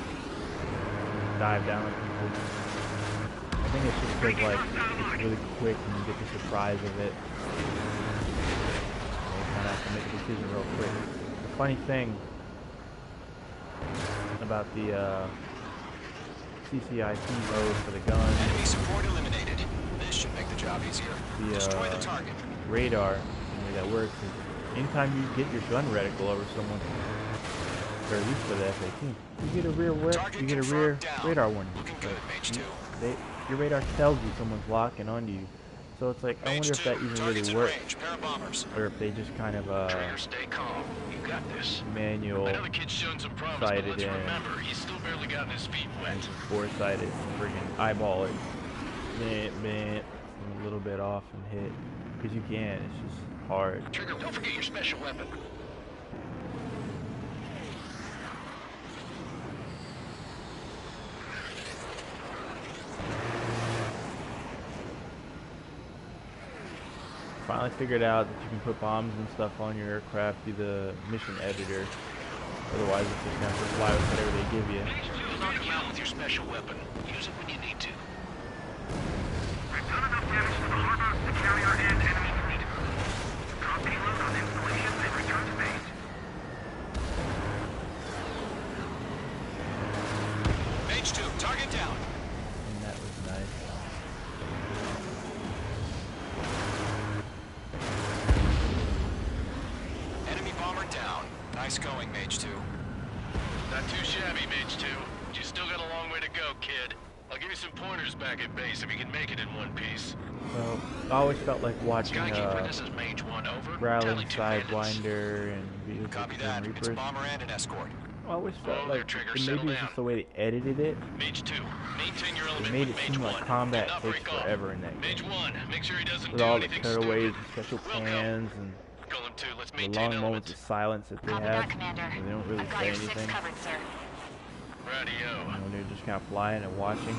Dive down like people. I think it's just because like it's really quick and you get the surprise of it. So you kind of have to make a decision real quick. The funny thing about the CCIP mode for the gun, Enemy support eliminated. This should make the job easier. Destroy the target. radar, the way that works is anytime you get your gun reticle over someone, or at least for the F-18, you get a rear radar warning. Looking good, Mage 2. Your radar tells you someone's locking onto you. So it's like, I Mage wonder if 2, that even targets really in works, range. Parabombers. or if they just kind of Trigger, stay calm. You got this. manual I know the kid's shown some promise, but sighted let's in, remember, he's still barely gotten his feet wet. and foresighted, friggin' eyeball it, a little bit off and hit, because you can. It's just hard. Trigger, don't forget your special weapon. Finally figured out that you can put bombs and stuff on your aircraft through the mission editor. Otherwise, it's just gonna have to fly with whatever they give you. Knock him out with your special weapon. Use it when you need to. We've done enough damage to the harbor, the carrier, and enemy fleet. Drop payload on installation and return to base. Mage 2, target down. And that was nice. Enemy bomber down. Nice going, Mage 2. Not too shabby, Mage 2. But you still got a long way to go, kid. I'll give you some pointers back at base if you can make it in one piece. Well, I always felt like watching Skykeeper, this is Mage 1, over. Growling Tally 2 bandits. Sidewinder and videos Copy of that. Grim It's a Reapers. bomber and an escort. I always felt Oh, there, like Trigger, maybe settle it's down. just the way they edited it. Mage 2, maintain your It element made with it Mage seem 1. like combat and not takes break off. forever in that game. Mage 1, make sure he doesn't With do all the anything cutaways stupid. and special We'll go. pans and Golem 2, let's the maintain long moments element. of silence that they Copy have. that, Commander. And they don't really I've got say your 6 anything. covered, sir. Radio. When they're just kind of flying and watching.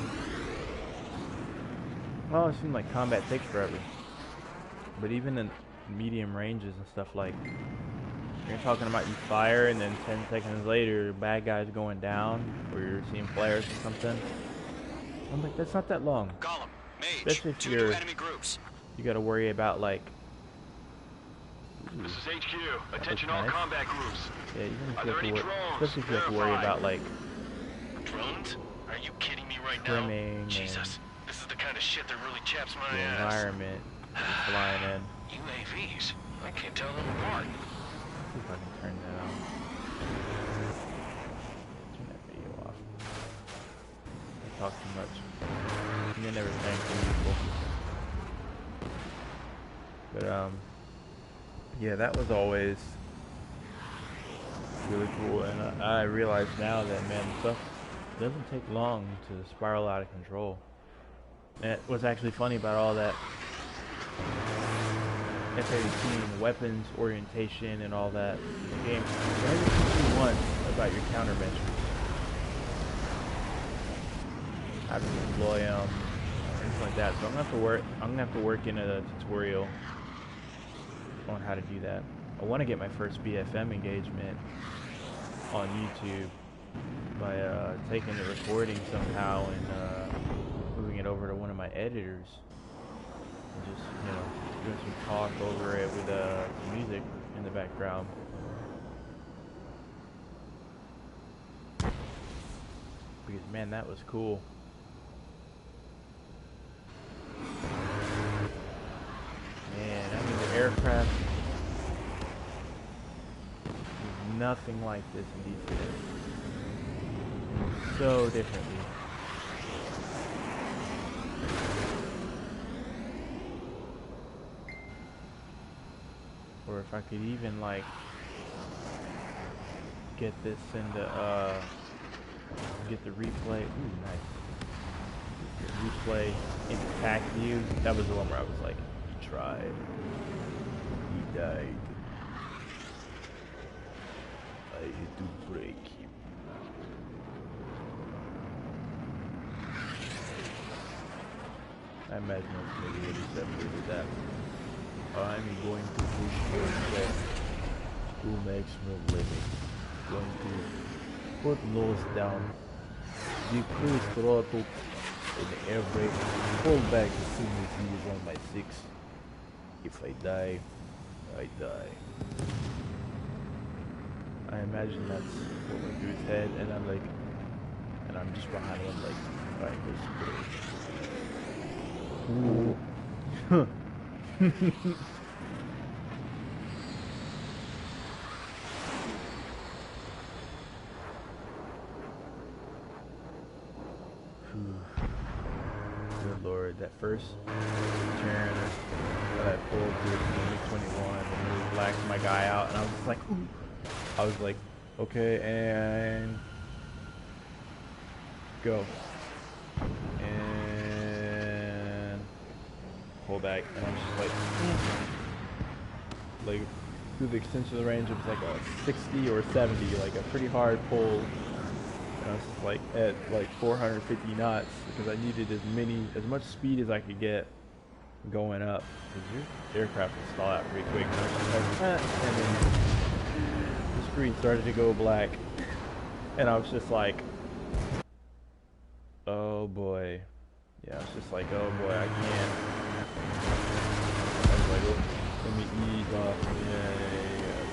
Well, it seemed like combat takes forever. But even in medium ranges and stuff, like you're talking about you fire and then 10 seconds later bad guys going down or you're seeing flares or something. I'm like, that's not that long. Golem, Mage, Especially if 2 you're- new enemy groups. You gotta worry about like, This is HQ. Attention all nice. combat groups. yeah, even if Are you there have to any worry, drones? especially if you have to worry Verify. about like Drones? Are you kidding me right trimming now? and Jesus, this is the kind of shit that really chaps my the ass. environment that's flying in. UAVs. I can't tell them apart. see if I can turn that on. Turn that video off. I talk too much. And then never thank people. But yeah, that was always really cool, and I realize now that, man, stuff doesn't take long to spiral out of control. And what's actually funny about all that F-18 weapons orientation and all that in the game, it only teaches you once about your countermeasures. How to deploy them, things like that. So I'm gonna have to work in a tutorial on how to do that. I want to get my first BFM engagement on YouTube by taking the recording somehow and moving it over to one of my editors and just, you know, doing some talk over it with some music in the background. Because, man, that was cool. Man, I mean, the aircraft is nothing like this in these days. So differently. Or if I could even, like, get this into, get the replay. Ooh, nice. Get the replay into tac view. That was the one where I was like, he tried. He died. I had to break him. I imagine that's maybe what he said with that. I'm going to push myself to maximum limit. Going to put nose down, decrease throttle, and air brake, pull back as soon as he is on my 6. If I die, I die. I imagine that's what went through his head, and I'm like, and I'm just behind him like, alright, let's go. Ooh. Good Lord, that first turn that I pulled through the MiG-21 and moved blacked my guy out, and I was just like, ooh. I was like, okay, and go. And pull back, and I was just like through the extension of the range, it was like a 60 or 70, like a pretty hard pull. And I was just like at like 450 knots because I needed as much speed as I could get going up, because your aircraft will stall out pretty quick. And I was just like, and then the screen started to go black, and I was just like, oh boy. Yeah, I was just like, oh boy, I can't. I was like, oh, let me ease off. Yeah,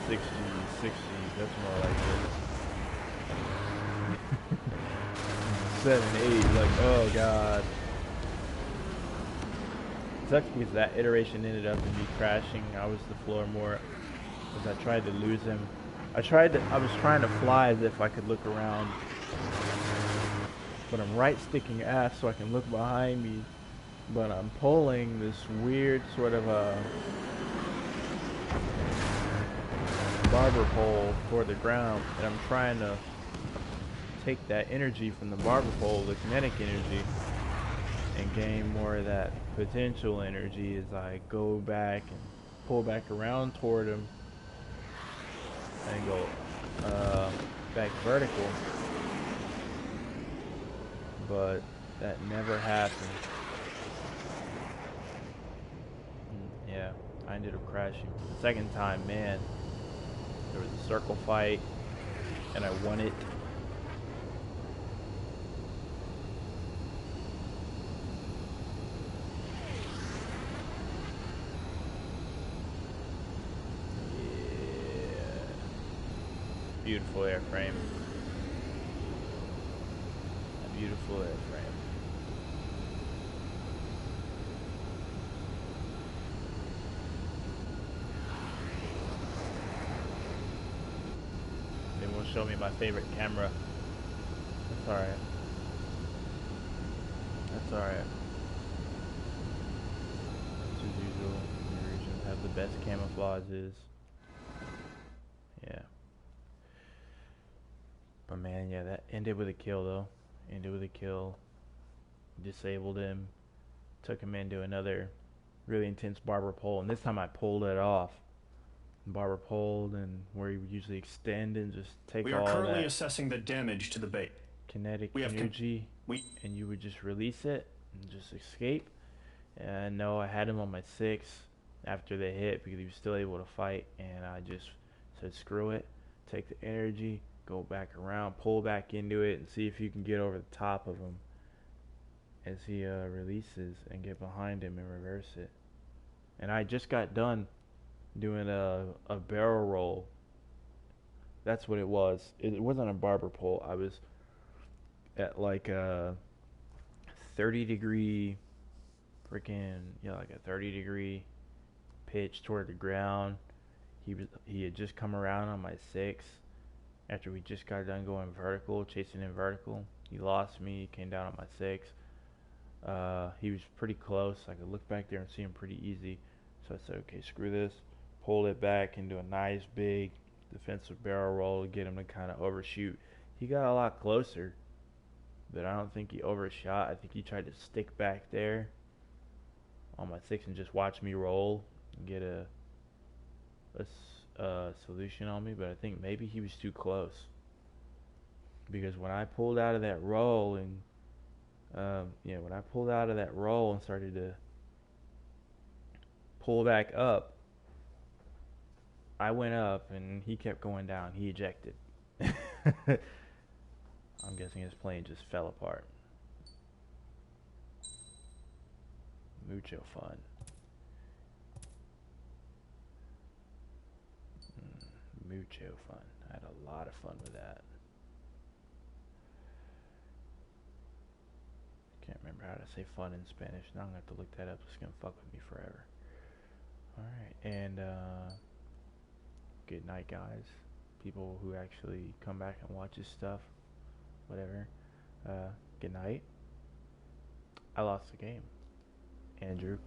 60, that's more like it. 7, 8, like, oh god. It sucks because that iteration ended up in me crashing. I was the floor more because I tried to lose him. I was trying to fly as if I could look around, but I'm right sticking ass so I can look behind me, but I'm pulling this weird sort of a barber pole toward the ground, and I'm trying to take that energy from the barber pole, the kinetic energy, and gain more of that potential energy as I go back and pull back around toward him and go back vertical. But that never happened. Yeah, I ended up crashing. The second time, man, there was a circle fight, and I won it. Beautiful airframe. A beautiful airframe. show me my favorite camera. That's alright. That's alright. As usual, the regions have the best camouflages. Yeah. But man, yeah, that ended with a kill though. Ended with a kill. Disabled him. Took him into another really intense barber pole, and this time I pulled it off. Barber pulled, and where you would usually extend and just take all that. We are currently assessing the damage to the bait. Kinetic energy, and you would just release it and just escape. And no, I had him on my 6 after the hit because he was still able to fight, and I just said screw it, take the energy, go back around, pull back into it, and see if you can get over the top of him as he releases, and get behind him and reverse it. And I just got done doing a barrel roll. That's what it was. It wasn't a barber pole. I was at like a 30-degree like a 30-degree pitch toward the ground. He had just come around on my 6 after we just got done going vertical, chasing him vertical. He lost me, came down on my 6. He was pretty close. I could look back there and see him pretty easy. So I said, okay, screw this. Pulled it back into a nice big defensive barrel roll to get him to kind of overshoot. He got a lot closer, but I don't think he overshot. I think he tried to stick back there on my 6 and just watch me roll and get a solution on me. But I think maybe he was too close, because when I pulled out of that roll and when I pulled out of that roll and started to pull back up, I went up and he kept going down. He ejected. I'm guessing his plane just fell apart. Mucho fun. Mucho fun. I had a lot of fun with that. Can't remember how to say fun in Spanish. Now I'm going to have to look that up. It's going to fuck with me forever. Alright, and good night, guys. People who actually come back and watch this stuff. Whatever. Good night. I lost the game. Andrew.